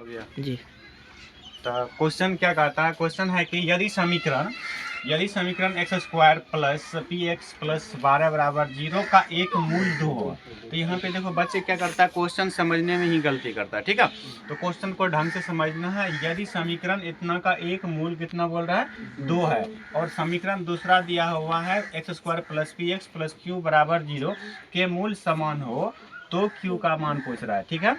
हो गया जी। तो क्वेश्चन क्या कहता है, क्वेश्चन है कि यदि समीकरण x square plus P x plus 12 बराबर 0 का एक मूल 2 हो। तो यहाँ पे देखो बच्चे क्या करता है, क्वेश्चन समझने में ही गलती करता है। ठीक है, तो क्वेश्चन को ढंग से समझना है। यदि समीकरण इतना का एक मूल कितना बोल रहा है 2 है, और समीकरण दूसरा दिया हुआ है x square plus P x plus Q बराबर 0 के मूल समान हो, तो क्यू का मान पूछ रहा है। ठीक है,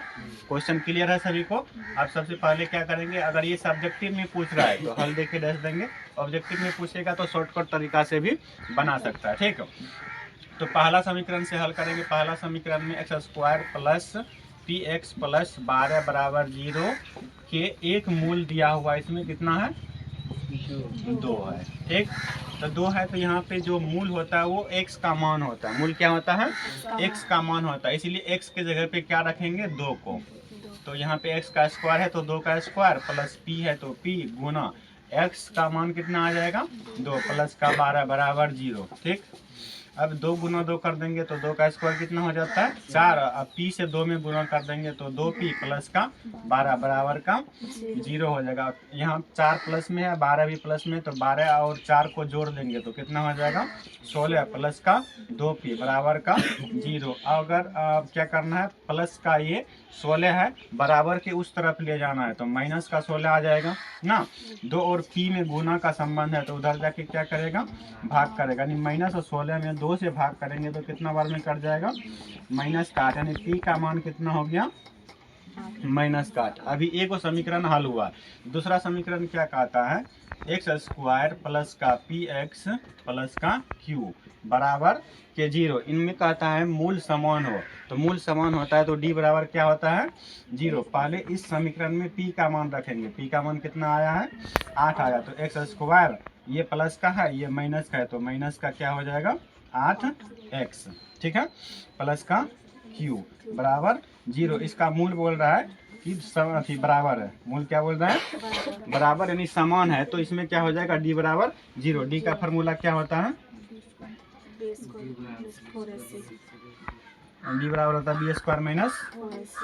क्वेश्चन क्लियर है सभी को। आप सबसे पहले क्या करेंगे, अगर ये सब्जेक्टिव में पूछ रहा है तो हल देके दस देंगे, ऑब्जेक्टिव में पूछेगा तो शॉर्टकट तरीका से भी बना सकता है। ठीक है, तो पहला समीकरण से हल करेंगे। पहला समीकरण में x square plus P x plus 12 बराबर 0 के एक मूल दिया हुआ, इसमें कितना है 2 है। ठीक, तो 2 है तो यहाँ पे जो मूल होता है वो x का मान होता है। मूल क्या होता है, x का मान होता है, इसीलिए x के जगह पे क्या रखेंगे 2 को। तो यहाँ पे x का स्क्वायर है तो 2 का स्क्वायर प्लस p है तो p गुना x का मान कितना आ जाएगा 2 प्लस का 12 बराबर 0। ठीक, अब 2 गुना 2 कर देंगे तो 2 का स्क्वायर कितना हो जाता है 4। अब p से 2 में गुना कर देंगे तो 2p प्लस का 12 बराबर का 0 हो जाएगा। यहाँ 4 प्लस में है, 12 भी प्लस में, तो 12 और 4 को जोड़ देंगे तो कितना हो जाएगा 16 प्लस का 2p बराबर का 0। अगर क्या करना है, प्लस का ये 16 है, बराबर के उस तरफ ले जाना है तो माइनस का 16 आ जाएगा ना। 2 और p में गुना का संबंध है तो उधर जाके क्या करेगा भाग करेगा, यानी माइनस और 16 में 2 से भाग करेंगे तो कितना बार में कट जाएगा माइनस का 8, यानी p का मान कितना हो गया माइनस का 8। अभी एक वो समीकरण हल हुआ। दूसरा समीकरण क्या कहता है, एक्स स्क्वायर प्लस का पी एक्स प्लस का क्यू बराबर के 0, इनमें कहता है मूल समान हो। तो मूल समान होता है तो डी बराबर क्या होता है 0। पहले इस समीकरण में p का मान रखेंगे, p का मान कितना आया है 8 आया, तो एक्स स्क्वायर ये प्लस का है ये माइनस का है तो माइनस का क्या हो जाएगा 8x। ठीक है, प्लस का q बराबर 0। इसका मूल बोल रहा है कि बराबर है, मूल क्या बोल रहा है बराबर, यानी समान है, तो इसमें क्या हो जाएगा d बराबर 0। d का फार्मूला क्या होता है डी बराबर होता है बी स्क्वायर माइनस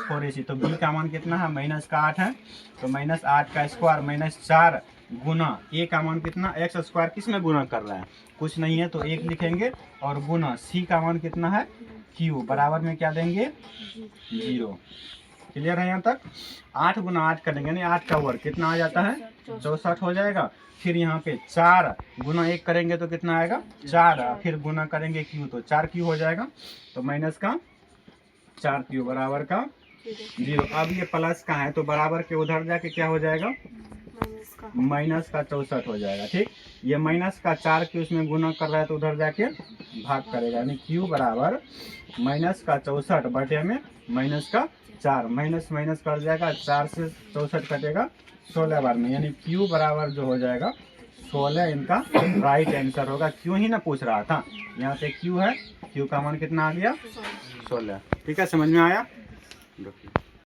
4ac। तो बी का मान कितना है माइनस का 8 है, तो माइनस 8 का स्क्वायर माइनस 4 गुना ए का मान कितना एक्स स्क्वायर किस में गुना कर रहा है कुछ नहीं है तो 1 लिखेंगे, और गुना सी का मान कितना है क्यू बराबर में क्या देंगे 0। क्लियर है यहाँ तक। 8 गुना 8 करेंगे यानी 8 का वर्ग कितना आ जाता है 64 हो जाएगा। फिर यहाँ पे 4 गुना 1 करेंगे तो कितना आएगा 4, फिर गुना करेंगे क्यू तो 4 क्यू हो जाएगा, तो माइनस का 4 क्यू बराबर का 0। अब ये प्लस का है तो बराबर के उधर जाके क्या हो जाएगा माइनस का 64 हो जाएगा। ठीक, ये माइनस का 4 क्यू इसमें गुना कर रहा है तो उधर जाके भाग करेगा, यानी क्यू बराबर माइनस का 64 बटे में माइनस का 4, माइनस माइनस कर जाएगा 4 से 64 कटेगा 16 बार में, यानी क्यू बराबर जो हो जाएगा 16 इनका राइट आंसर होगा। क्यों ही ना पूछ रहा था, यहाँ पे क्यू है, क्यू का मान कितना आ गया 16। ठीक है, समझ में आया।